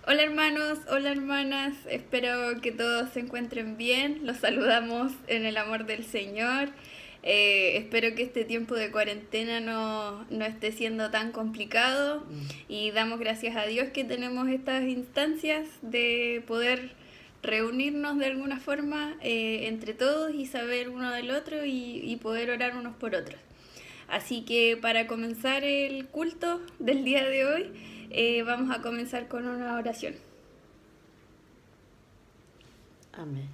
Hola hermanos, hola hermanas, espero que todos se encuentren bien, los saludamos en el amor del Señor. Espero que este tiempo de cuarentena no esté siendo tan complicado y damos gracias a Dios que tenemos estas instancias de poder reunirnos de alguna forma entre todos y saber uno del otro y poder orar unos por otros. Así que para comenzar el culto del día de hoy, vamos a comenzar con una oración. Amén.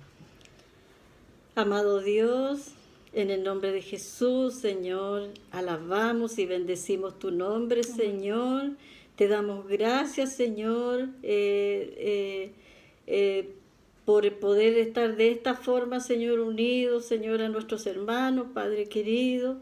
Amado Dios, en el nombre de Jesús, Señor, alabamos y bendecimos tu nombre, amén. Señor. Te damos gracias, Señor, por poder estar de esta forma, Señor, unidos, Señor, a nuestros hermanos, Padre querido.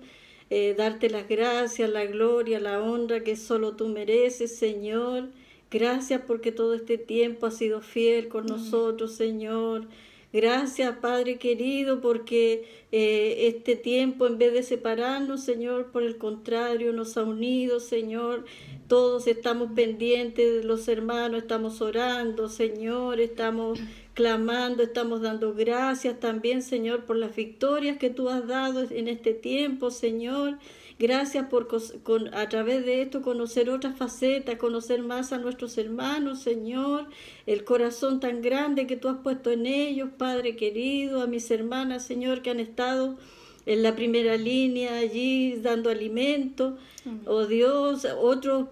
Darte las gracias, la gloria, la honra que solo tú mereces, Señor. Gracias porque todo este tiempo has sido fiel con nosotros, Señor. Gracias, Padre querido, porque este tiempo, en vez de separarnos, Señor, por el contrario, nos ha unido, Señor. Todos estamos pendientes de los hermanos, estamos orando, Señor, estamos clamando, estamos dando gracias también, Señor, por las victorias que tú has dado en este tiempo, Señor. Gracias por a través de esto conocer otras facetas, conocer más a nuestros hermanos, Señor. El corazón tan grande que tú has puesto en ellos, Padre querido, a mis hermanas, Señor, que han estado en la primera línea allí dando alimento, oh Dios, otros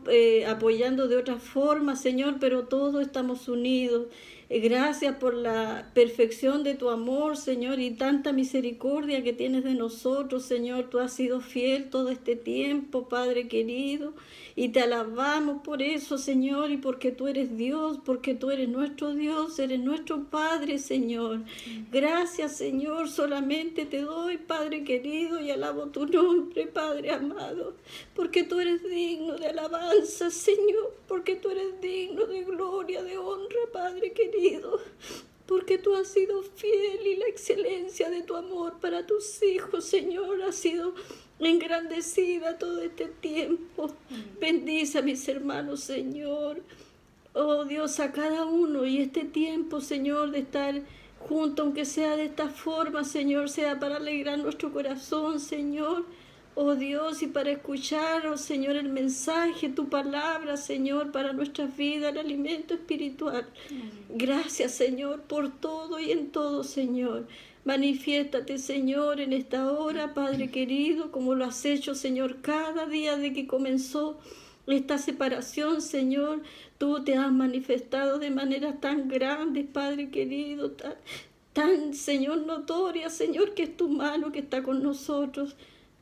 apoyando de otra forma, Señor, pero todos estamos unidos. Gracias por la perfección de tu amor, Señor, y tanta misericordia que tienes de nosotros, Señor. Tú has sido fiel todo este tiempo, Padre querido, y te alabamos por eso, Señor, y porque tú eres Dios, porque tú eres nuestro Dios, eres nuestro Padre, Señor. Gracias, Señor, solamente te doy, Padre querido, y alabo tu nombre, Padre amado, porque tú eres digno de alabanza, Señor, porque tú eres digno de gloria, de honra, Padre querido. Porque tú has sido fiel y la excelencia de tu amor para tus hijos, Señor, ha sido engrandecida todo este tiempo. Bendice a mis hermanos, Señor. Oh Dios, a cada uno y este tiempo, Señor, de estar juntos, aunque sea de esta forma, Señor, sea para alegrar nuestro corazón, Señor. Oh Dios, y para escuchar, oh Señor, el mensaje, tu palabra, Señor, para nuestras vidas, el alimento espiritual. Gracias, Señor, por todo y en todo, Señor. Manifiéstate, Señor, en esta hora, Padre querido, como lo has hecho, Señor, cada día de que comenzó esta separación, Señor. Tú te has manifestado de manera tan grande, Padre querido, tan, Señor, notoria, Señor, que es tu mano que está con nosotros.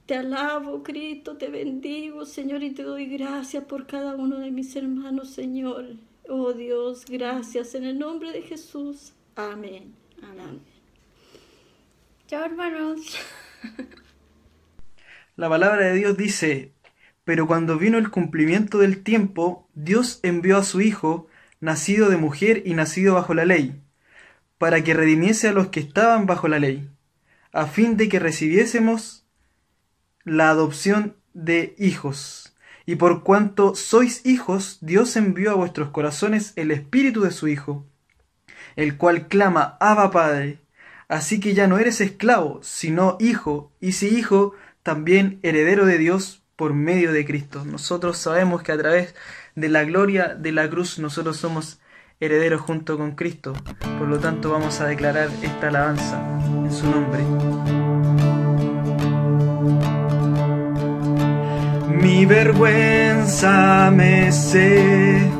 Te alabo, Cristo, te bendigo, Señor, y te doy gracias por cada uno de mis hermanos, Señor. Oh Dios, gracias en el nombre de Jesús. Amén. Amén. Chao, hermanos. La palabra de Dios dice: pero cuando vino el cumplimiento del tiempo, Dios envió a su Hijo, nacido de mujer y nacido bajo la ley, para que redimiese a los que estaban bajo la ley, a fin de que recibiésemos la adopción de hijos. Y por cuanto sois hijos, Dios envió a vuestros corazones el Espíritu de su Hijo, el cual clama: Abba, Padre. Así que ya no eres esclavo, sino hijo, y si hijo, también heredero de Dios por medio de Cristo. Nosotros sabemos que a través de la gloria de la cruz nosotros somos herederos junto con Cristo. Por lo tanto, vamos a declarar esta alabanza en su nombre. Mi vergüenza me sepultó.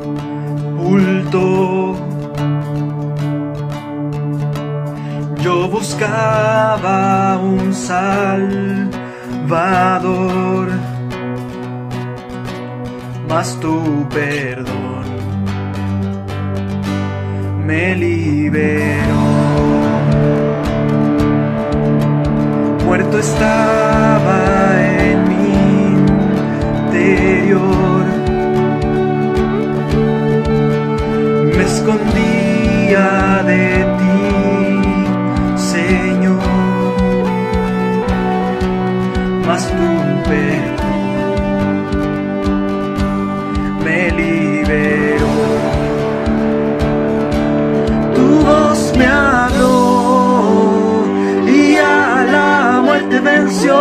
Yo buscaba un Salvador, mas tu perdón me liberó. Muerto estaba en mi interior, me escondía de ti, Señor, mas tu perdón me liberó. Tu voz me habló y a la muerte venció.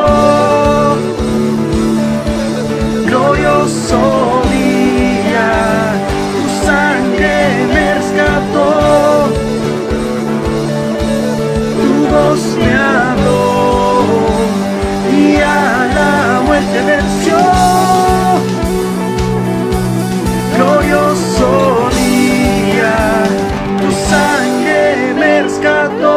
Glorioso día, tu sangre me rescató. Tu voz me habló y a la muerte venció. Glorioso día, tu sangre me rescató.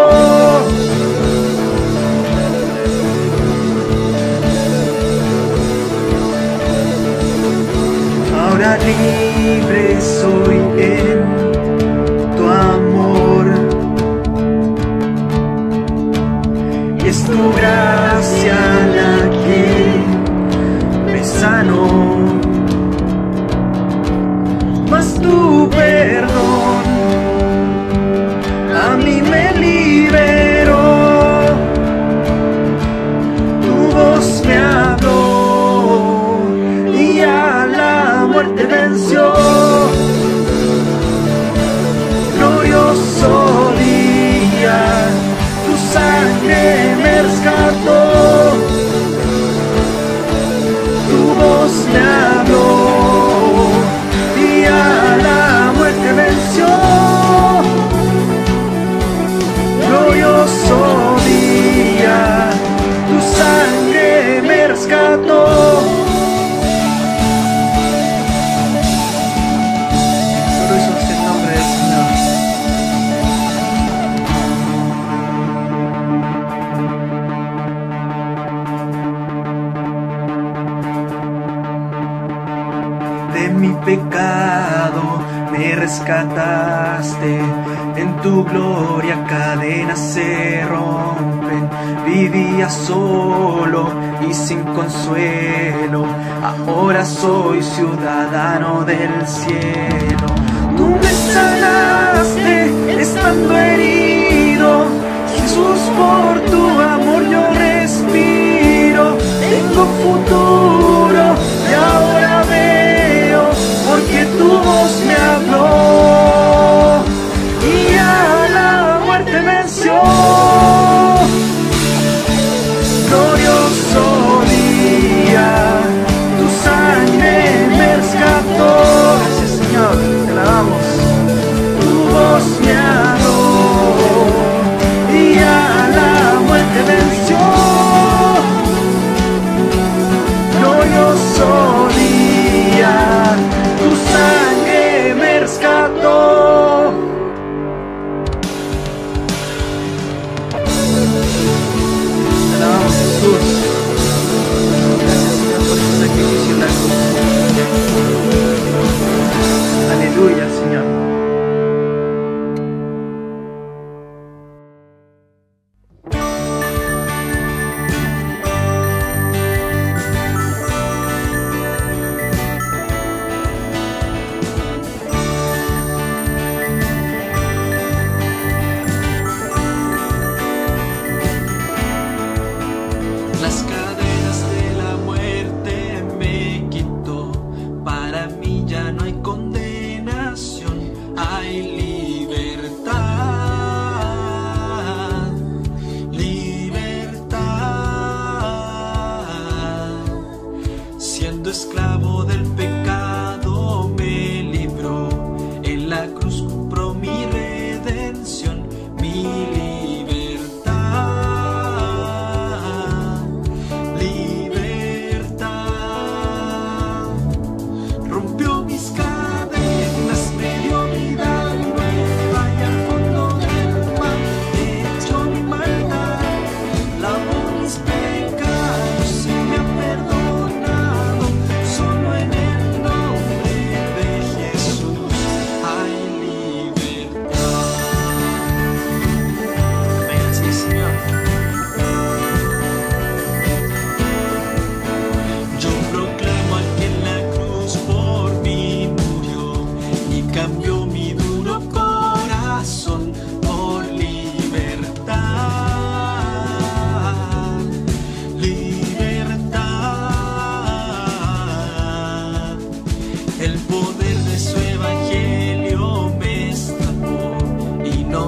Ahora libre soy en tu amor, y es tu gracia la que me sanó. Mas tu perdón a mí me liberó. Tu voz me habló y a la muerte venció. Glorioso día, tu sangre me rescató. Tu voz me habló y a la muerte venció. Glorioso día, tu sangre me rescató. Glorioso es el nombre del Señor. De mi pecado me rescataste, en tu gloria cadenas se rompen. Vivía solo y sin consuelo, ahora soy ciudadano del cielo. Tú me sanaste estando herido, Jesús, por tu amor yo respiro. Tengo futuro y ahora veo, porque tu voz me habló y a la muerte venció. Glorioso día, tu sangre me rescató. Gracias, Señor, te alabamos. Tu voz me habló y a la muerte venció. Glorioso día, tu sangre me rescató. Te alabamos, Jesús. Gracias, Señor, por tu sacrificio en la cruz. Aleluya, Señor. Las cadenas de la muerte me quitó, para mí ya no hay condenación, hay libertad, libertad. Siendo esclavo del pecado me libró, en la cruz compró mi redención, mi libertad. Rompió mis cadenas, me dio vida nueva y al fondo del mar echó mi maldad. Lavó mis pecados y me ha perdonado, solo en el nombre de Jesús hay libertad. Venga, sí, Señor. Yo proclamo al que en la cruz por mí murió y cambió mi duro corazón por libertad, libertad. El poder de su evangelio me escapó y no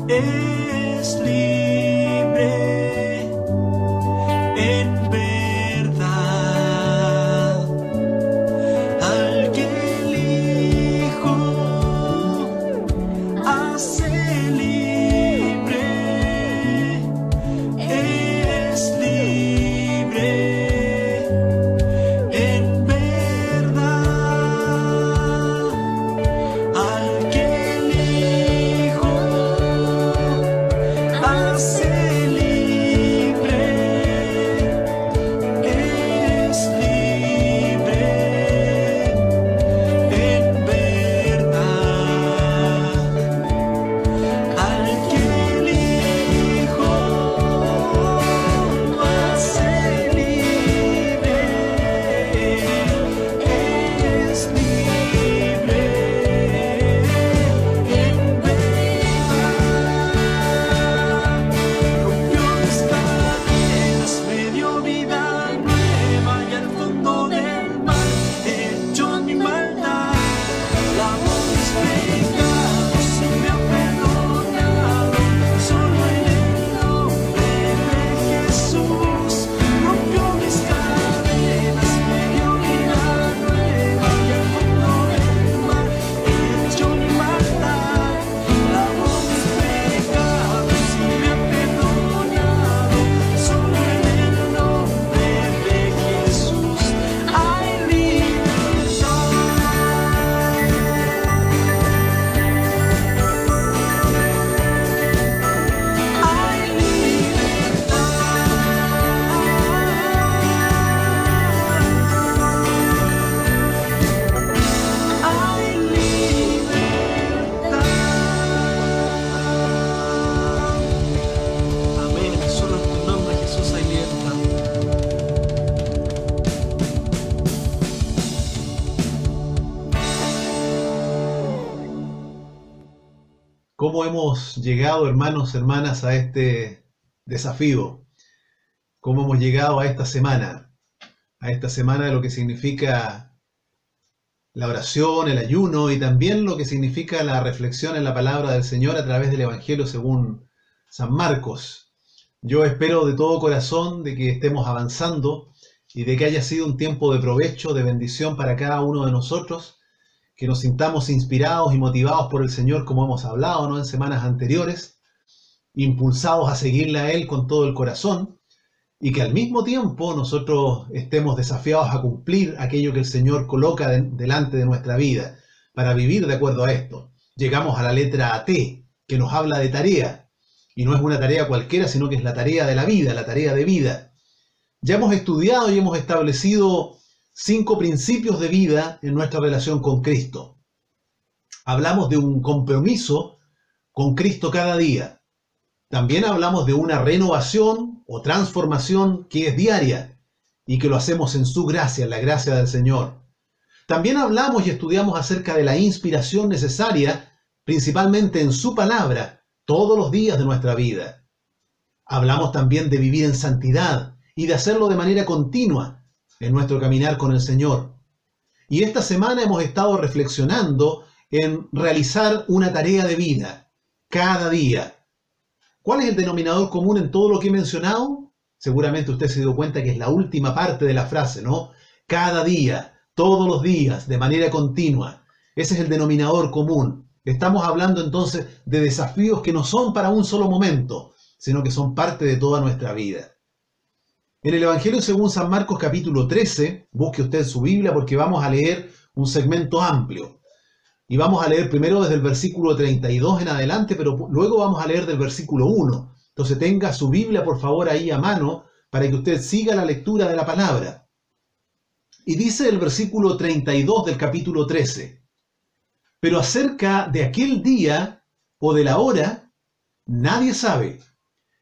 es libre en verdad. Al que el Hijo hace libre, es libre en verdad. Al que el Hijo hace libre, es libre en verdad. Al que el Hijo hace libre, es libre en verdad. Rompió mis cadenas, me dio vida nueva y al fondo del mar echó mi maldad. Lavó mis pecados y me ha perdonado. Solo en el nombre de Jesús. Rompió mis cadenas, me dio vida nueva y al fondo del mar echó mi maldad. Lavó mis pecados y me ha perdonado. Solo en el nombre de Jesús hay libertad. Hay libertad. Amén. Solo en tu nombre, Jesús, hay libertad. ¿Cómo hemos llegado, hermanos, hermanas, a este desafío? ¿Cómo hemos llegado a esta semana? A esta semana de lo que significa la oración, el ayuno y también lo que significa la reflexión en la palabra del Señor a través del Evangelio según San Marcos. Yo espero de todo corazón de que estemos avanzando y de que haya sido un tiempo de provecho, de bendición para cada uno de nosotros, que nos sintamos inspirados y motivados por el Señor como hemos hablado, ¿no?, en semanas anteriores, impulsados a seguirle a Él con todo el corazón y que al mismo tiempo nosotros estemos desafiados a cumplir aquello que el Señor coloca delante de nuestra vida para vivir de acuerdo a esto. Llegamos a la letra T, que nos habla de tarea, y no es una tarea cualquiera, sino que es la tarea de la vida, la tarea de vida. Ya hemos estudiado y hemos establecido 5 principios de vida en nuestra relación con Cristo. Hablamos de un compromiso con Cristo cada día. También hablamos de una renovación o transformación que es diaria y que lo hacemos en su gracia, en la gracia del Señor. También hablamos y estudiamos acerca de la inspiración necesaria, principalmente en su palabra, todos los días de nuestra vida. Hablamos también de vivir en santidad y de hacerlo de manera continua en nuestro caminar con el Señor. Y esta semana hemos estado reflexionando en realizar una tarea de vida cada día. ¿Cuál es el denominador común en todo lo que he mencionado? Seguramente usted se dio cuenta que es la última parte de la frase, ¿no? Cada día, todos los días, de manera continua. Ese es el denominador común. Estamos hablando entonces de desafíos que no son para un solo momento, sino que son parte de toda nuestra vida. En el Evangelio según San Marcos capítulo 13, busque usted su Biblia porque vamos a leer un segmento amplio. Y vamos a leer primero desde el versículo 32 en adelante, pero luego vamos a leer del versículo 1. Entonces tenga su Biblia por favor ahí a mano para que usted siga la lectura de la palabra. Y dice el versículo 32 del capítulo 13. Pero acerca de aquel día o de la hora, nadie sabe,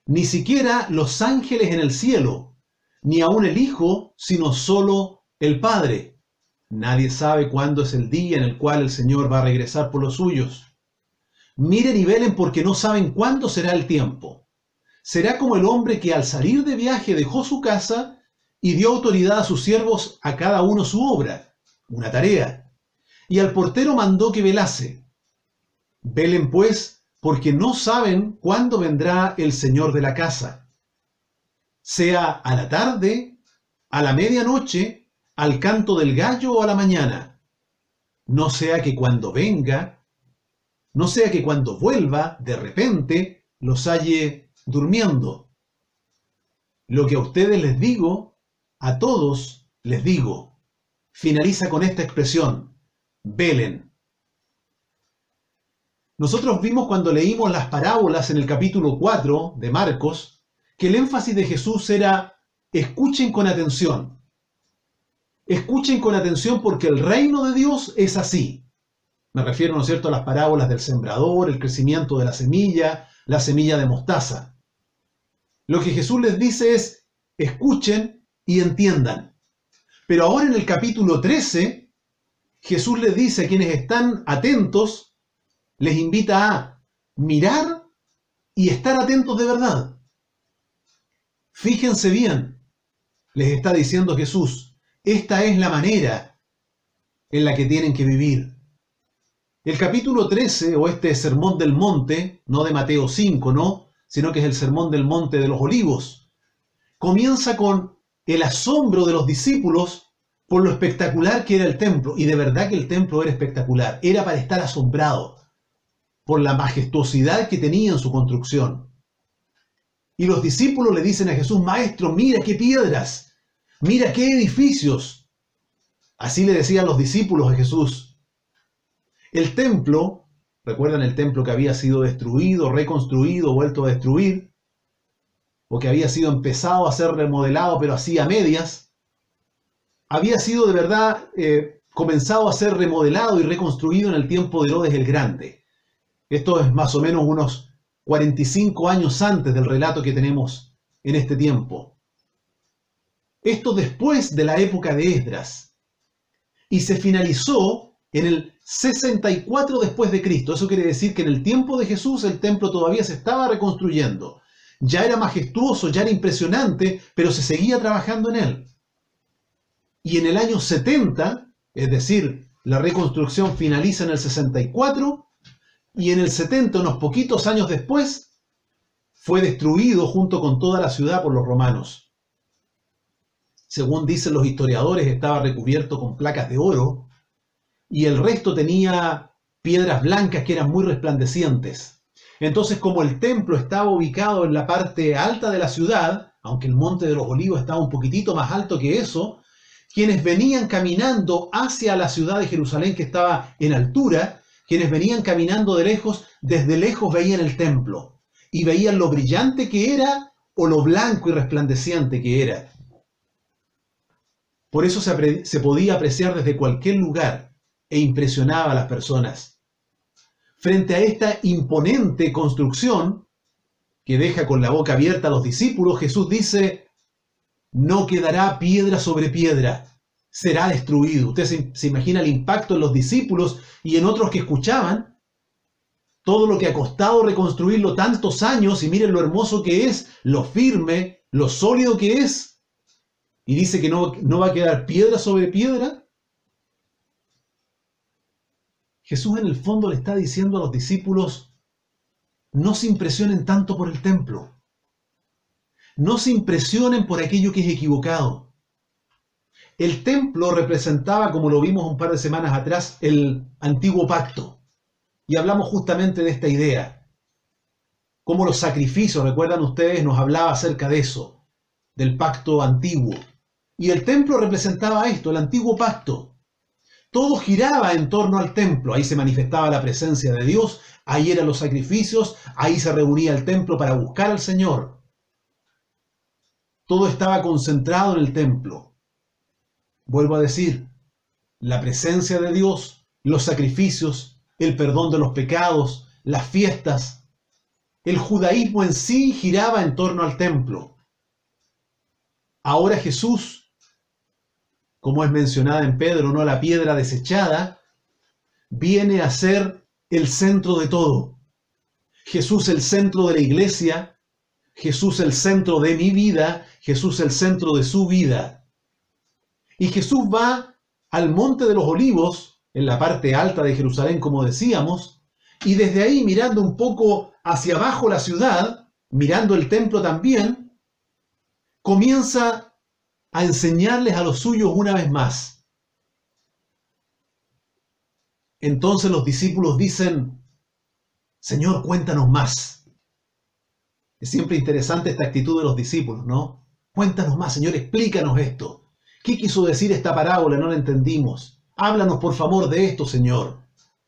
ni siquiera los ángeles en el cielo, ni aun el Hijo, sino solo el Padre. Nadie sabe cuándo es el día en el cual el Señor va a regresar por los suyos. Miren y velen porque no saben cuándo será el tiempo. Será como el hombre que al salir de viaje dejó su casa y dio autoridad a sus siervos a cada uno su obra, una tarea. Y al portero mandó que velase. Velen pues, porque no saben cuándo vendrá el Señor de la casa, sea a la tarde, a la medianoche, al canto del gallo o a la mañana. No sea que cuando venga, no sea que cuando vuelva, de repente, los halle durmiendo. Lo que a ustedes les digo, a todos les digo. Finaliza con esta expresión: velen. Nosotros vimos cuando leímos las parábolas en el capítulo 4 de Marcos, que el énfasis de Jesús era: escuchen con atención. Escuchen con atención porque el reino de Dios es así. Me refiero, ¿no es cierto?, a las parábolas del sembrador, el crecimiento de la semilla de mostaza. Lo que Jesús les dice es: escuchen y entiendan. Pero ahora en el capítulo 13, Jesús les dice a quienes están atentos, les invita a mirar y estar atentos de verdad. Fíjense bien, les está diciendo Jesús, esta es la manera en la que tienen que vivir. El capítulo 13, o este Sermón del Monte, no de Mateo 5, ¿no?, sino que es el Sermón del Monte de los Olivos, comienza con el asombro de los discípulos por lo espectacular que era el templo. Y de verdad que el templo era espectacular, era para estar asombrado por la majestuosidad que tenía en su construcción. Y los discípulos le dicen a Jesús: Maestro, mira qué piedras, mira qué edificios. Así le decían los discípulos a Jesús. El templo, ¿recuerdan el templo que había sido destruido, reconstruido, vuelto a destruir? O que había sido empezado a ser remodelado, pero así a medias. Había sido de verdad comenzado a ser remodelado y reconstruido en el tiempo de Herodes el Grande. Esto es más o menos unos 45 años antes del relato que tenemos en este tiempo. Esto después de la época de Esdras. Y se finalizó en el 64 después de Cristo. Eso quiere decir que en el tiempo de Jesús el templo todavía se estaba reconstruyendo. Ya era majestuoso, ya era impresionante, pero se seguía trabajando en él. Y en el año 70, es decir, la reconstrucción finaliza en el 64, y en el 70, unos poquitos años después, fue destruido junto con toda la ciudad por los romanos. Según dicen los historiadores, estaba recubierto con placas de oro, y el resto tenía piedras blancas que eran muy resplandecientes. Entonces, como el templo estaba ubicado en la parte alta de la ciudad, aunque el Monte de los Olivos estaba un poquitito más alto que eso, quienes venían caminando hacia la ciudad de Jerusalén, que estaba en altura, quienes venían caminando de lejos, desde lejos veían el templo y veían lo brillante que era o lo blanco y resplandeciente que era. Por eso se podía apreciar desde cualquier lugar e impresionaba a las personas. Frente a esta imponente construcción que deja con la boca abierta a los discípulos, Jesús dice: no quedará piedra sobre piedra, será destruido. Usted se imagina el impacto en los discípulos y en otros que escuchaban. Todo lo que ha costado reconstruirlo tantos años, y miren lo hermoso que es, lo firme, lo sólido que es. Y dice que no va a quedar piedra sobre piedra. Jesús en el fondo le está diciendo a los discípulos: no se impresionen tanto por el templo. No se impresionen por aquello que es equivocado. El templo representaba, como lo vimos un par de semanas atrás, el antiguo pacto. Y hablamos justamente de esta idea. Como los sacrificios, recuerdan ustedes, nos hablaba acerca de eso, del pacto antiguo. Y el templo representaba esto, el antiguo pacto. Todo giraba en torno al templo. Ahí se manifestaba la presencia de Dios, ahí eran los sacrificios, ahí se reunía el templo para buscar al Señor. Todo estaba concentrado en el templo. Vuelvo a decir, la presencia de Dios, los sacrificios, el perdón de los pecados, las fiestas, el judaísmo en sí giraba en torno al templo. Ahora Jesús, como es mencionada en Pedro, no la piedra desechada, viene a ser el centro de todo. Jesús el centro de la iglesia, Jesús el centro de mi vida, Jesús el centro de su vida. Y Jesús va al Monte de los Olivos, en la parte alta de Jerusalén, como decíamos, y desde ahí, mirando un poco hacia abajo la ciudad, mirando el templo también, comienza a enseñarles a los suyos una vez más. Entonces los discípulos dicen: Señor, cuéntanos más. Es siempre interesante esta actitud de los discípulos, ¿no? Cuéntanos más, Señor, explícanos esto. ¿Qué quiso decir esta parábola? No la entendimos. Háblanos, por favor, de esto, Señor.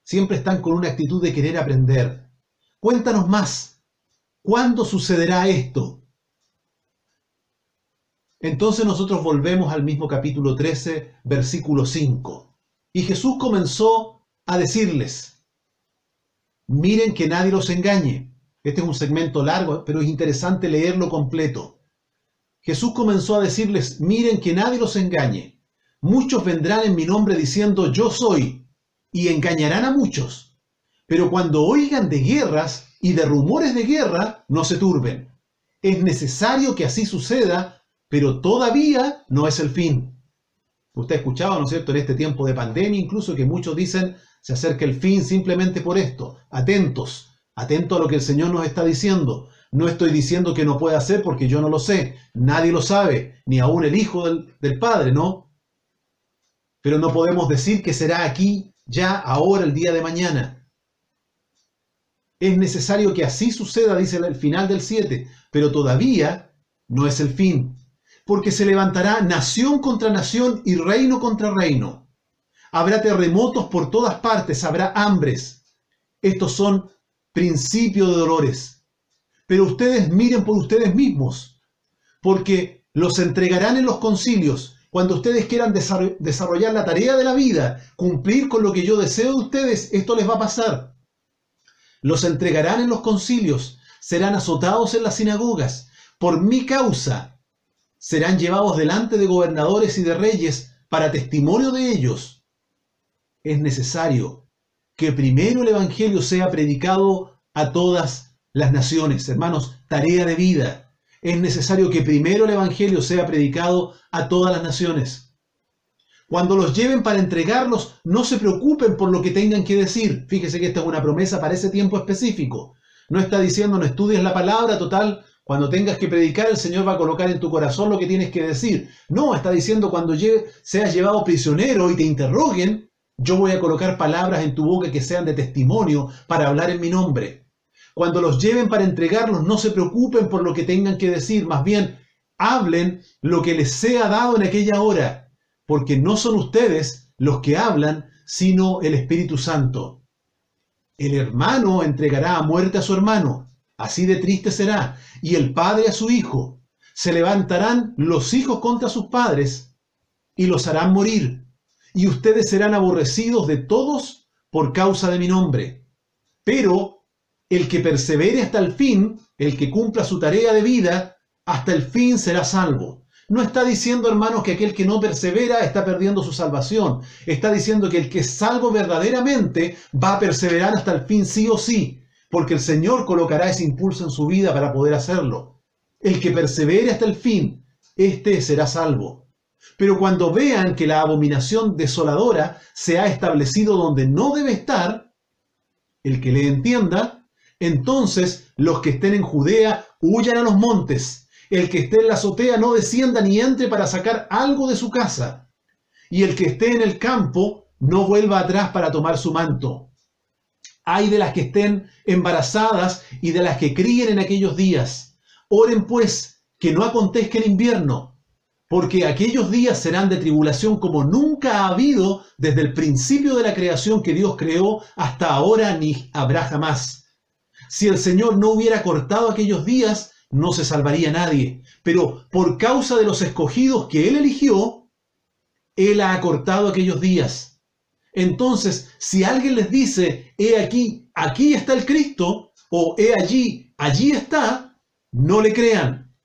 Siempre están con una actitud de querer aprender. Cuéntanos más. ¿Cuándo sucederá esto? Entonces nosotros volvemos al mismo capítulo 13, versículo 5. Y Jesús comenzó a decirles: miren que nadie los engañe. Este es un segmento largo, pero es interesante leerlo completo. Jesús comenzó a decirles: miren que nadie los engañe. Muchos vendrán en mi nombre diciendo: yo soy, y engañarán a muchos. Pero cuando oigan de guerras y de rumores de guerra, no se turben. Es necesario que así suceda, pero todavía no es el fin. Usted ha escuchado, ¿no es cierto?, en este tiempo de pandemia, incluso que muchos dicen: se acerca el fin simplemente por esto. Atentos, atentos a lo que el Señor nos está diciendo. No estoy diciendo que no pueda ser porque yo no lo sé. Nadie lo sabe, ni aún el Hijo del Padre, ¿no? Pero no podemos decir que será aquí, ya, ahora, el día de mañana. Es necesario que así suceda, dice el final del 7, pero todavía no es el fin. Porque se levantará nación contra nación y reino contra reino. Habrá terremotos por todas partes, habrá hambres. Estos son principios de dolores. Pero ustedes miren por ustedes mismos, porque los entregarán en los concilios. Cuando ustedes quieran desarrollar la tarea de la vida, cumplir con lo que yo deseo de ustedes, esto les va a pasar. Los entregarán en los concilios, serán azotados en las sinagogas. Por mi causa serán llevados delante de gobernadores y de reyes para testimonio de ellos. Es necesario que primero el Evangelio sea predicado a todas las naciones. Hermanos, tarea de vida. Es necesario que primero el Evangelio sea predicado a todas las naciones. Cuando los lleven para entregarlos, no se preocupen por lo que tengan que decir. Fíjese que esta es una promesa para ese tiempo específico. No está diciendo: no estudies la palabra, total, cuando tengas que predicar, el Señor va a colocar en tu corazón lo que tienes que decir. No, está diciendo: cuando seas llevado prisionero y te interroguen, yo voy a colocar palabras en tu boca que sean de testimonio para hablar en mi nombre. Cuando los lleven para entregarlos, no se preocupen por lo que tengan que decir, más bien hablen lo que les sea dado en aquella hora, porque no son ustedes los que hablan, sino el Espíritu Santo. El hermano entregará a muerte a su hermano, así de triste será, y el padre a su hijo. Se levantarán los hijos contra sus padres y los harán morir, y ustedes serán aborrecidos de todos por causa de mi nombre. Pero el que persevere hasta el fin, el que cumpla su tarea de vida, hasta el fin será salvo. No está diciendo, hermanos, que aquel que no persevera está perdiendo su salvación. Está diciendo que el que es salvo verdaderamente va a perseverar hasta el fin sí o sí, porque el Señor colocará ese impulso en su vida para poder hacerlo. El que persevere hasta el fin, éste será salvo. Pero cuando vean que la abominación desoladora se ha establecido donde no debe estar, el que le entienda, entonces los que estén en Judea huyan a los montes. El que esté en la azotea no descienda ni entre para sacar algo de su casa. Y el que esté en el campo no vuelva atrás para tomar su manto. Ay de las que estén embarazadas y de las que críen en aquellos días. Oren pues que no acontezca el invierno, porque aquellos días serán de tribulación como nunca ha habido desde el principio de la creación que Dios creó hasta ahora, ni habrá jamás. Si el Señor no hubiera cortado aquellos días, no se salvaría nadie. Pero por causa de los escogidos que Él eligió, Él ha acortado aquellos días. Entonces, si alguien les dice: he aquí, aquí está el Cristo, o he allí, allí está, no le crean,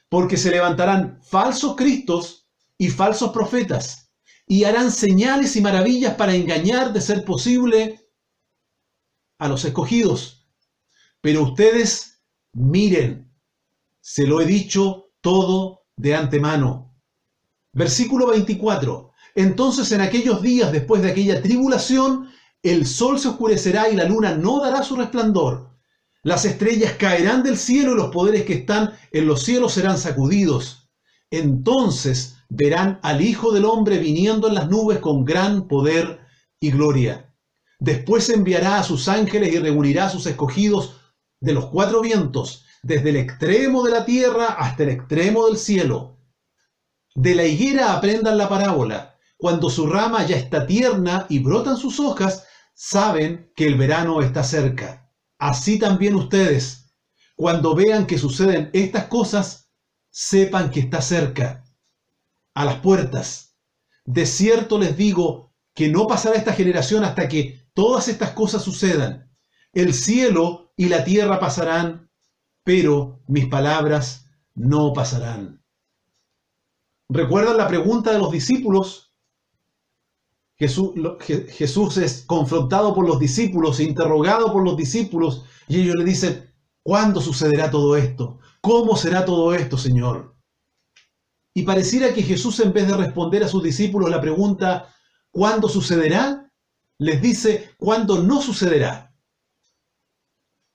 porque se levantarán falsos cristos y falsos profetas, y harán señales y maravillas para engañar, de ser posible, a los escogidos. Pero ustedes miren, se lo he dicho todo de antemano. Versículo 24. Entonces en aquellos días, después de aquella tribulación, El sol se oscurecerá y la luna no dará su resplandor. Las estrellas caerán del cielo y los poderes que están en los cielos serán sacudidos. Entonces verán al Hijo del Hombre viniendo en las nubes con gran poder y gloria. Después enviará a sus ángeles y reunirá a sus escogidos de los cuatro vientos, desde el extremo de la tierra hasta el extremo del cielo. De la higuera aprendan la parábola. Cuando su rama ya está tierna y brotan sus hojas, saben que el verano está cerca. Así también ustedes, cuando vean que suceden estas cosas, sepan que está cerca, a las puertas. De cierto les digo que no pasará esta generación hasta que todas estas cosas sucedan. El cielo y la tierra pasarán, pero mis palabras no pasarán. ¿Recuerdan la pregunta de los discípulos? Jesús es confrontado por los discípulos, interrogado por los discípulos, y ellos le dicen, ¿cuándo sucederá todo esto? ¿Cómo será todo esto, Señor? Y pareciera que Jesús, en vez de responder a sus discípulos la pregunta, ¿cuándo sucederá?, les dice, ¿cuándo no sucederá?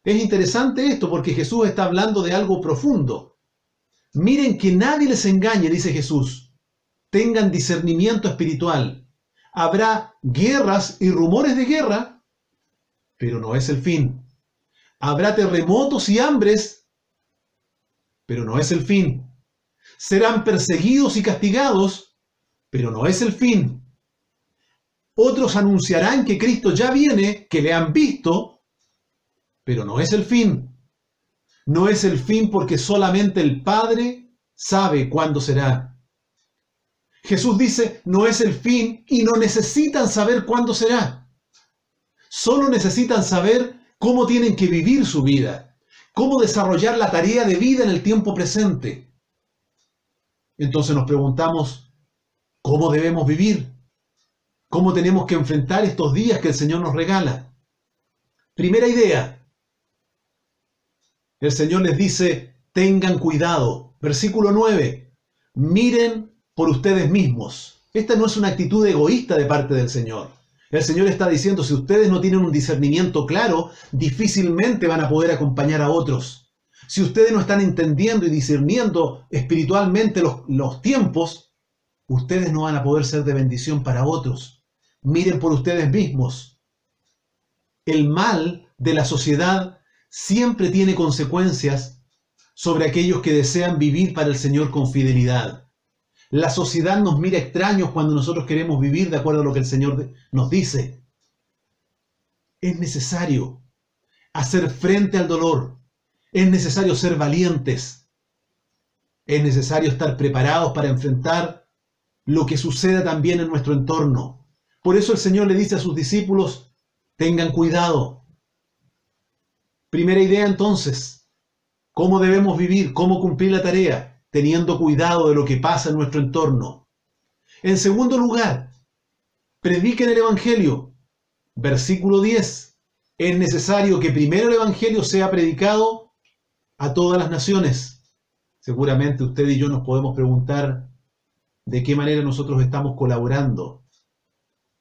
Es interesante esto porque Jesús está hablando de algo profundo. Miren que nadie les engañe, dice Jesús. Tengan discernimiento espiritual. Habrá guerras y rumores de guerra, pero no es el fin. Habrá terremotos y hambres, pero no es el fin. Serán perseguidos y castigados, pero no es el fin. Otros anunciarán que Cristo ya viene, que le han visto, pero no es el fin. No es el fin porque solamente el Padre sabe cuándo será. Jesús dice, no es el fin y no necesitan saber cuándo será. Solo necesitan saber cómo tienen que vivir su vida, cómo desarrollar la tarea de vida en el tiempo presente. Entonces nos preguntamos, ¿cómo debemos vivir? ¿Cómo tenemos que enfrentar estos días que el Señor nos regala? Primera idea. El Señor les dice, tengan cuidado. Versículo 9. Miren por ustedes mismos. Esta no es una actitud egoísta de parte del Señor. El Señor está diciendo, si ustedes no tienen un discernimiento claro, difícilmente van a poder acompañar a otros. Si ustedes no están entendiendo y discerniendo espiritualmente los tiempos, ustedes no van a poder ser de bendición para otros. Miren por ustedes mismos. El mal de la sociedad siempre tiene consecuencias sobre aquellos que desean vivir para el Señor con fidelidad. La sociedad nos mira extraños cuando nosotros queremos vivir de acuerdo a lo que el Señor nos dice. Es necesario hacer frente al dolor. Es necesario ser valientes. Es necesario estar preparados para enfrentar lo que suceda también en nuestro entorno. Por eso el Señor le dice a sus discípulos, tengan cuidado. Primera idea entonces, ¿cómo debemos vivir? ¿Cómo cumplir la tarea? Teniendo cuidado de lo que pasa en nuestro entorno. En segundo lugar, prediquen el Evangelio. Versículo 10. Es necesario que primero el Evangelio sea predicado a todas las naciones. Seguramente usted y yo nos podemos preguntar de qué manera nosotros estamos colaborando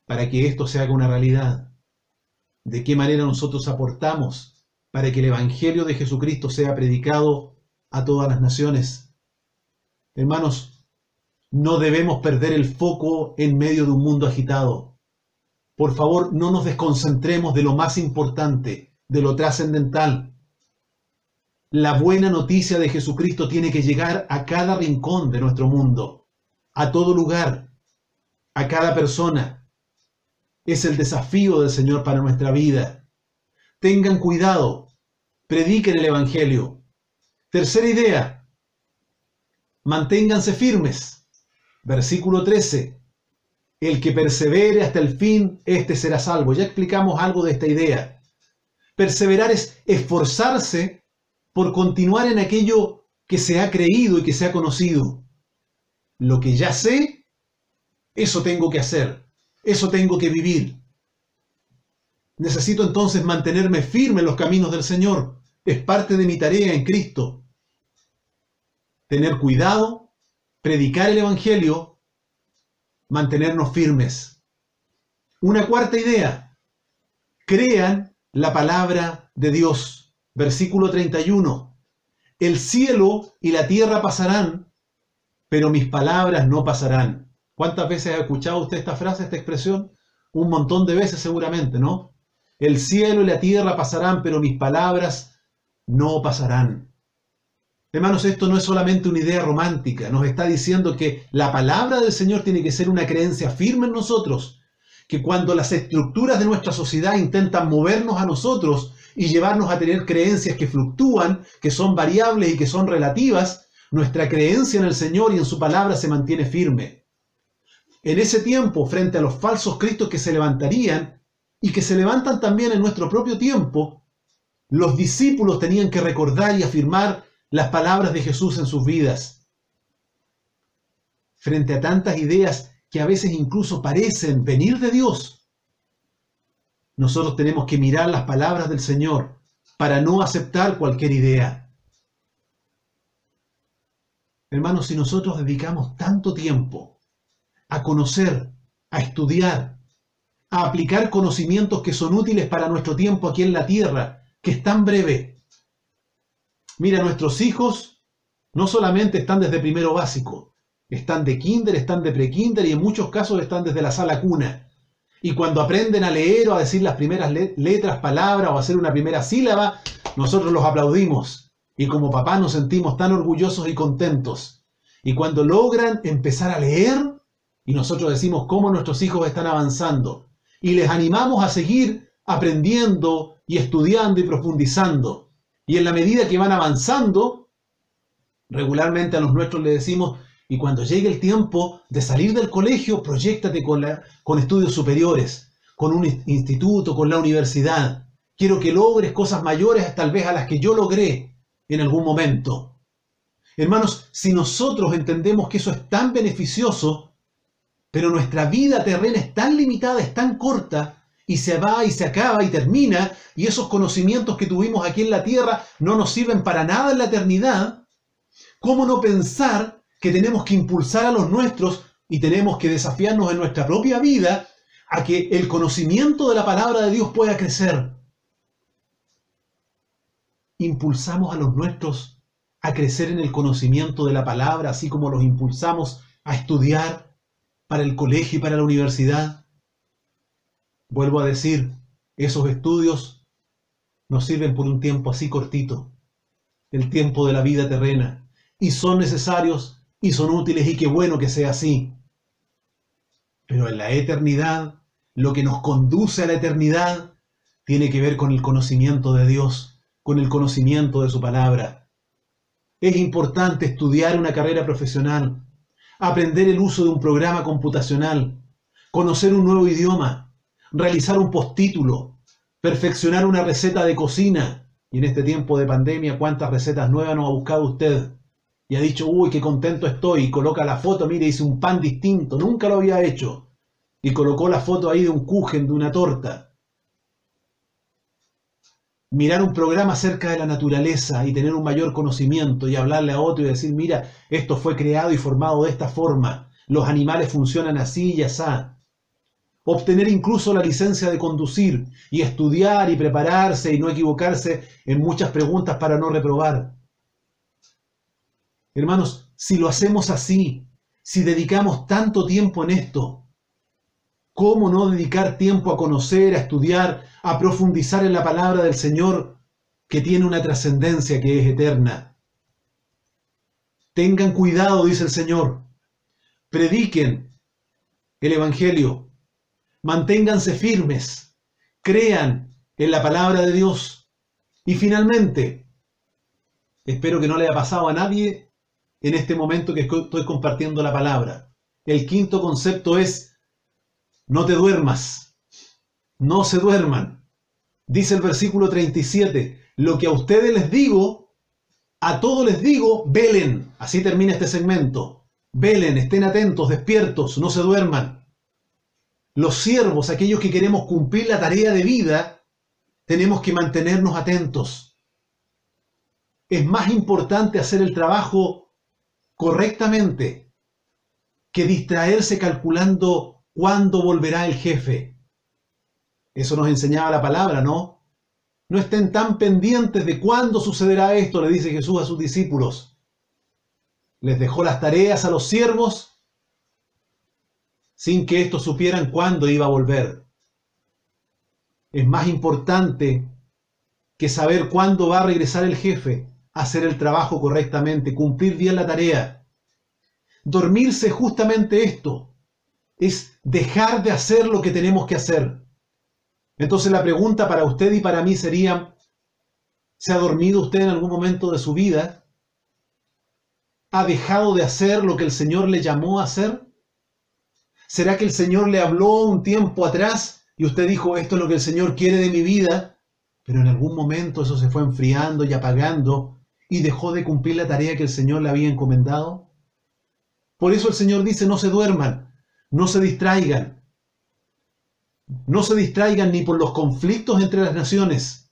para que esto se haga una realidad. De qué manera nosotros aportamos para que el Evangelio de Jesucristo sea predicado a todas las naciones. Hermanos, no debemos perder el foco en medio de un mundo agitado. Por favor, no nos desconcentremos de lo más importante, de lo trascendental. La buena noticia de Jesucristo tiene que llegar a cada rincón de nuestro mundo, a todo lugar, a cada persona. Es el desafío del Señor para nuestra vida. Tengan cuidado, prediquen el Evangelio. Tercera idea. Manténganse firmes. Versículo 13. El que persevere hasta el fin, éste será salvo. Ya explicamos algo de esta idea. Perseverar es esforzarse por continuar en aquello que se ha creído y que se ha conocido. Lo que ya sé, eso tengo que hacer. Eso tengo que vivir. Necesito entonces mantenerme firme en los caminos del Señor. Es parte de mi tarea en Cristo. Tener cuidado, predicar el Evangelio, mantenernos firmes. Una cuarta idea, crean la palabra de Dios. Versículo 31. El cielo y la tierra pasarán, pero mis palabras no pasarán. ¿Cuántas veces ha escuchado usted esta frase, esta expresión? Un montón de veces seguramente, ¿no? El cielo y la tierra pasarán, pero mis palabras no pasarán. Hermanos, esto no es solamente una idea romántica. Nos está diciendo que la palabra del Señor tiene que ser una creencia firme en nosotros. Que cuando las estructuras de nuestra sociedad intentan movernos a nosotros y llevarnos a tener creencias que fluctúan, que son variables y que son relativas, nuestra creencia en el Señor y en su palabra se mantiene firme. En ese tiempo, frente a los falsos cristos que se levantarían y que se levantan también en nuestro propio tiempo, los discípulos tenían que recordar y afirmar las palabras de Jesús en sus vidas. Frente a tantas ideas que a veces incluso parecen venir de Dios, nosotros tenemos que mirar las palabras del Señor para no aceptar cualquier idea. Hermanos, si nosotros dedicamos tanto tiempo a conocer, a estudiar, a aplicar conocimientos que son útiles para nuestro tiempo aquí en la tierra, que es tan breve. Mira, nuestros hijos no solamente están desde primero básico, están de kinder, están de prekinder y en muchos casos están desde la sala cuna. Y cuando aprenden a leer o a decir las primeras letras, palabras o a hacer una primera sílaba, nosotros los aplaudimos. Y como papá nos sentimos tan orgullosos y contentos. Y cuando logran empezar a leer, y nosotros decimos cómo nuestros hijos están avanzando. Y les animamos a seguir aprendiendo y estudiando y profundizando. Y en la medida que van avanzando, regularmente a los nuestros les decimos, y cuando llegue el tiempo de salir del colegio, proyéctate con estudios superiores, con un instituto, con la universidad. Quiero que logres cosas mayores tal vez a las que yo logré en algún momento. Hermanos, si nosotros entendemos que eso es tan beneficioso, pero nuestra vida terrena es tan limitada, es tan corta, y se va y se acaba y termina, y esos conocimientos que tuvimos aquí en la tierra no nos sirven para nada en la eternidad, ¿cómo no pensar que tenemos que impulsar a los nuestros y tenemos que desafiarnos en nuestra propia vida a que el conocimiento de la palabra de Dios pueda crecer? Impulsamos a los nuestros a crecer en el conocimiento de la palabra, así como los impulsamos a estudiar para el colegio y para la universidad. Vuelvo a decir, esos estudios nos sirven por un tiempo así cortito, el tiempo de la vida terrena, y son necesarios y son útiles, y qué bueno que sea así. Pero en la eternidad, lo que nos conduce a la eternidad tiene que ver con el conocimiento de Dios, con el conocimiento de su palabra. Es importante estudiar una carrera profesional, aprender el uso de un programa computacional, conocer un nuevo idioma, realizar un postítulo, perfeccionar una receta de cocina. Y en este tiempo de pandemia, ¿cuántas recetas nuevas nos ha buscado usted? Y ha dicho, uy, qué contento estoy, y coloca la foto, mire, hice un pan distinto, nunca lo había hecho. Y colocó la foto ahí de un kuchen, de una torta. Mirar un programa acerca de la naturaleza y tener un mayor conocimiento y hablarle a otro y decir, mira, esto fue creado y formado de esta forma, los animales funcionan así y asá. Obtener incluso la licencia de conducir y estudiar y prepararse y no equivocarse en muchas preguntas para no reprobar. Hermanos, si lo hacemos así, si dedicamos tanto tiempo en esto, ¿cómo no dedicar tiempo a conocer, a estudiar, a profundizar en la palabra del Señor, que tiene una trascendencia que es eterna? Tengan cuidado, dice el Señor. Prediquen el Evangelio. Manténganse firmes. Crean en la palabra de Dios. Y finalmente, espero que no le haya pasado a nadie en este momento que estoy compartiendo la palabra. El quinto concepto es, no te duermas, no se duerman. Dice el versículo 37, lo que a ustedes les digo, a todos les digo, velen. Así termina este segmento. Velen, estén atentos, despiertos, no se duerman. Los siervos, aquellos que queremos cumplir la tarea de vida, tenemos que mantenernos atentos. Es más importante hacer el trabajo correctamente que distraerse calculando cuándo volverá el jefe. Eso nos enseñaba la palabra, ¿no? No estén tan pendientes de cuándo sucederá esto, le dice Jesús a sus discípulos. Les dejó las tareas a los siervos sin que estos supieran cuándo iba a volver. Es más importante que saber cuándo va a regresar el jefe, hacer el trabajo correctamente, cumplir bien la tarea. Dormirse es justamente esto, es dejar de hacer lo que tenemos que hacer. Entonces la pregunta para usted y para mí sería, ¿se ha dormido usted en algún momento de su vida? ¿Ha dejado de hacer lo que el Señor le llamó a hacer? ¿Será que el Señor le habló un tiempo atrás y usted dijo, esto es lo que el Señor quiere de mi vida? Pero en algún momento eso se fue enfriando y apagando y dejó de cumplir la tarea que el Señor le había encomendado. Por eso el Señor dice, no se duerman, no se distraigan. No se distraigan ni por los conflictos entre las naciones,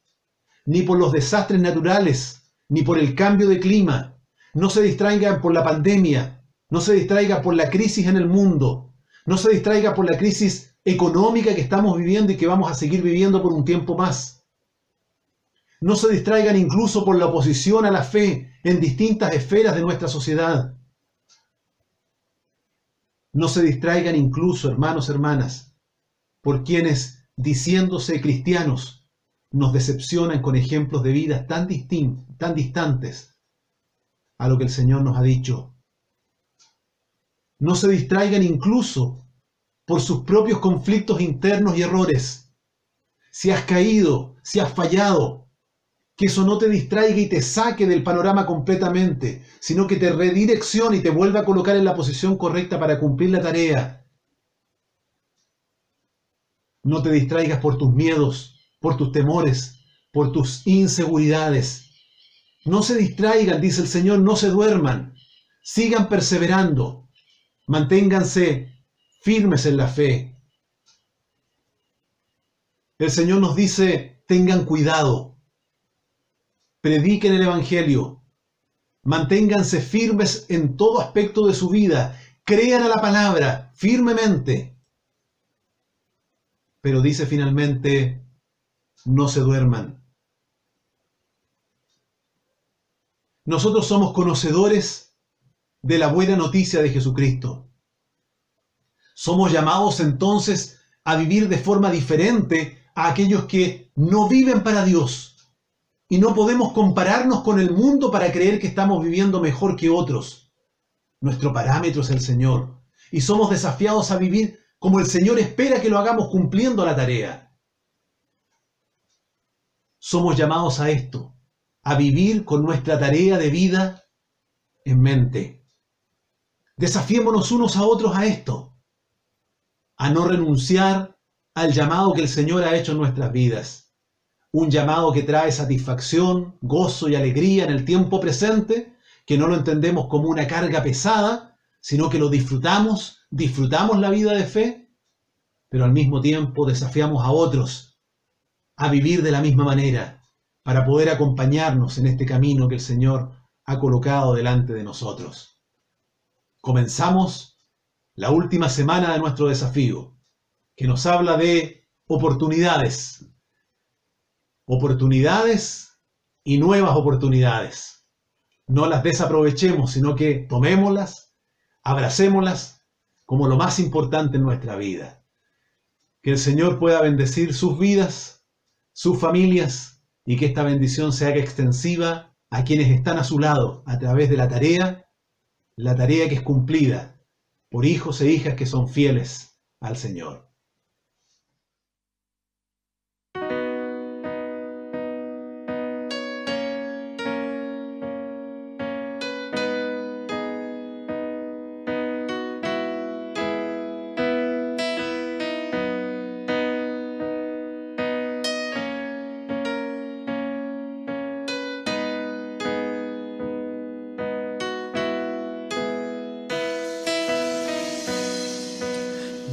ni por los desastres naturales, ni por el cambio de clima. No se distraigan por la pandemia, no se distraigan por la crisis en el mundo, no se distraigan por la crisis económica que estamos viviendo y que vamos a seguir viviendo por un tiempo más. No se distraigan incluso por la oposición a la fe en distintas esferas de nuestra sociedad. No se distraigan incluso, hermanos, hermanas, por quienes, diciéndose cristianos, nos decepcionan con ejemplos de vida tan distantes a lo que el Señor nos ha dicho. No se distraigan incluso por sus propios conflictos internos y errores. Si has caído, si has fallado, que eso no te distraiga y te saque del panorama completamente, sino que te redireccione y te vuelva a colocar en la posición correcta para cumplir la tarea. No te distraigas por tus miedos, por tus temores, por tus inseguridades. No se distraigan, dice el Señor, no se duerman. Sigan perseverando. Manténganse firmes en la fe. El Señor nos dice, tengan cuidado. Prediquen el Evangelio. Manténganse firmes en todo aspecto de su vida. Crean a la palabra firmemente. Pero dice finalmente, no se duerman. Nosotros somos conocedores de la buena noticia de Jesucristo. Somos llamados entonces a vivir de forma diferente a aquellos que no viven para Dios. Y no podemos compararnos con el mundo para creer que estamos viviendo mejor que otros. Nuestro parámetro es el Señor. Y somos desafiados a vivir como el Señor espera que lo hagamos cumpliendo la tarea. Somos llamados a esto, a vivir con nuestra tarea de vida en mente. Desafiémonos unos a otros a esto, a no renunciar al llamado que el Señor ha hecho en nuestras vidas. Un llamado que trae satisfacción, gozo y alegría en el tiempo presente, que no lo entendemos como una carga pesada, sino que lo disfrutamos la vida de fe, pero al mismo tiempo desafiamos a otros a vivir de la misma manera, para poder acompañarnos en este camino que el Señor ha colocado delante de nosotros. Comenzamos la última semana de nuestro desafío, que nos habla de oportunidades. Oportunidades y nuevas oportunidades. No las desaprovechemos, sino que tomémoslas, abracémoslas como lo más importante en nuestra vida. Que el Señor pueda bendecir sus vidas, sus familias, y que esta bendición se haga extensiva a quienes están a su lado a través de la tarea que es cumplida por hijos e hijas que son fieles al Señor.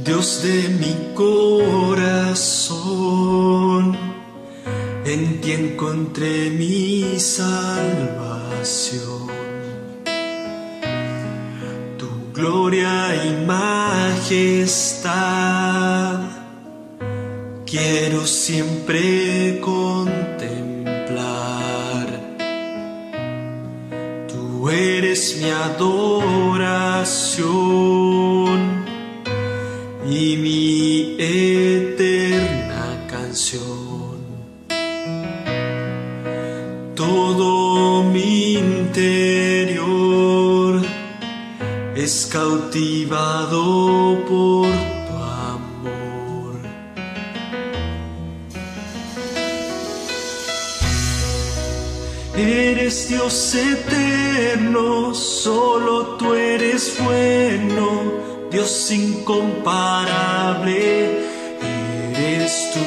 Dios de mi corazón, en ti encontré mi salvación. Tu gloria y majestad quiero siempre contemplar. Tú eres mi adoración y mi eterna canción. Todo mi interior es cautivado por tu amor. Eres Dios eterno, solo tú eres bueno, Dios incomparable eres tú.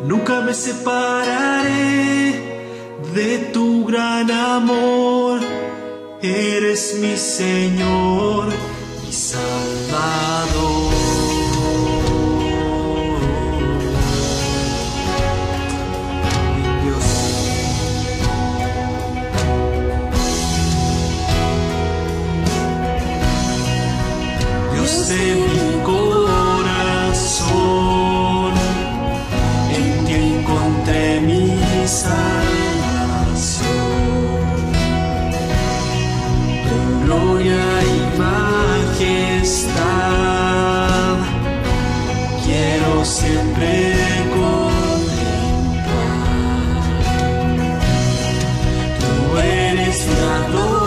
Nunca me separaré de tu gran amor. Eres mi Señor, mi Salvador. Dios. Dios de mi corazón, en ti encontré mi salvación. Tu gloria y majestad quiero siempre contemplar. Tú eres mi adoración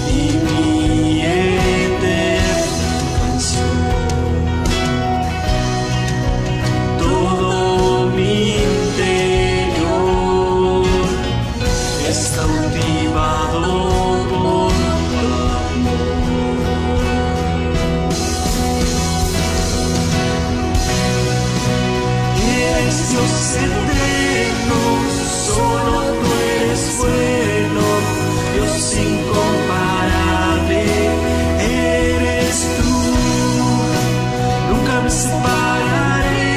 y mi eterna canción. Todo mi interior es cautivado por tu amor. Eres Dios eterno, solo tú eres bueno, Dios incomparable eres tú. Nunca me separaré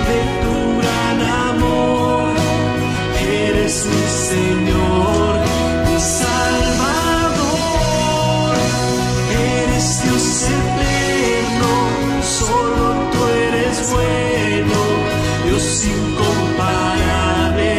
de tu gran amor. Eres mi Señor, mi Salvador. Eres Dios eterno, solo tú eres bueno, Dios incomparable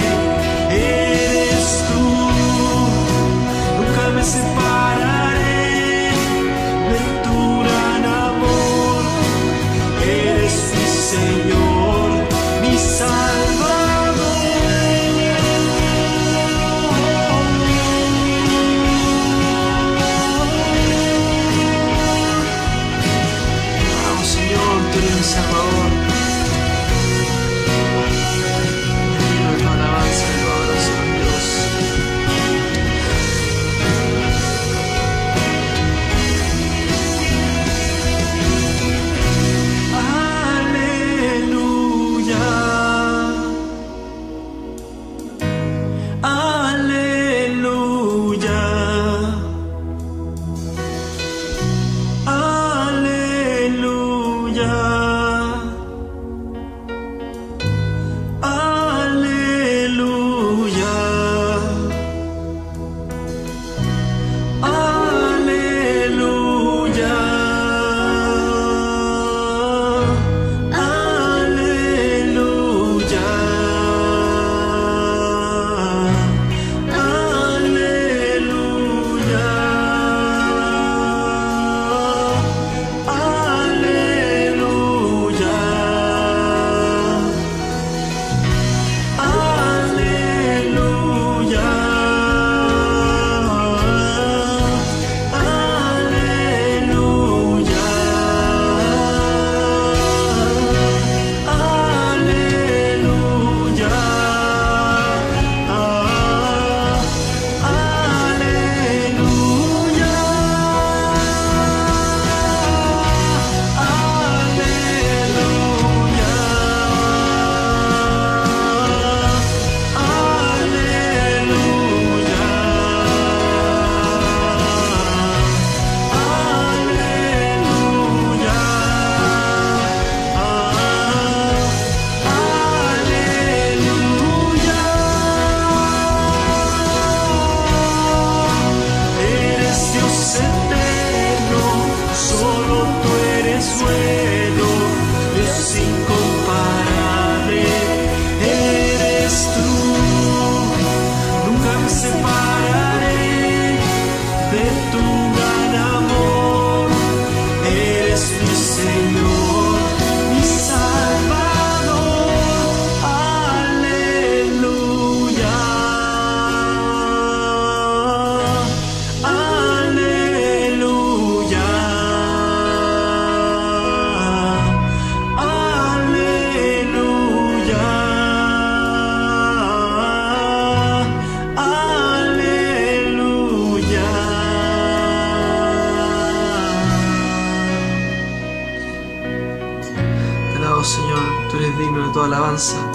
alabanza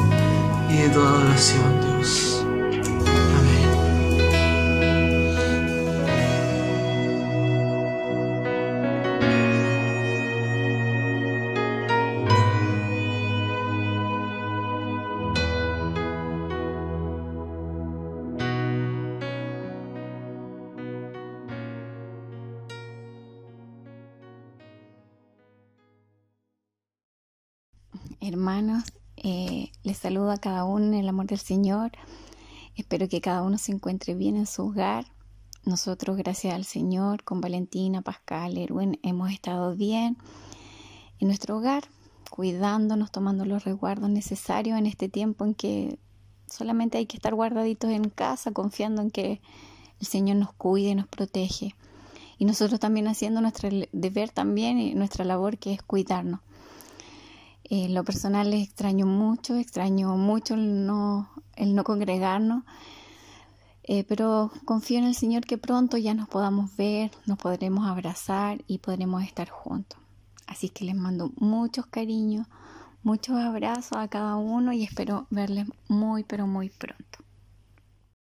y de toda adoración, Dios. Amén. Hermanos, les saludo a cada uno en el amor del Señor. Espero que cada uno se encuentre bien en su hogar. Nosotros, gracias al Señor, con Valentina, Pascal, Erwin, hemos estado bien en nuestro hogar, cuidándonos, tomando los resguardos necesarios en este tiempo en que solamente hay que estar guardaditos en casa, confiando en que el Señor nos cuide y nos protege. Y nosotros también haciendo nuestro deber también y nuestra labor, que es cuidarnos. En lo personal extraño mucho el no congregarnos, pero confío en el Señor que pronto ya nos podamos ver, nos podremos abrazar y podremos estar juntos. Así que les mando muchos cariños, muchos abrazos a cada uno y espero verles muy, pero muy pronto.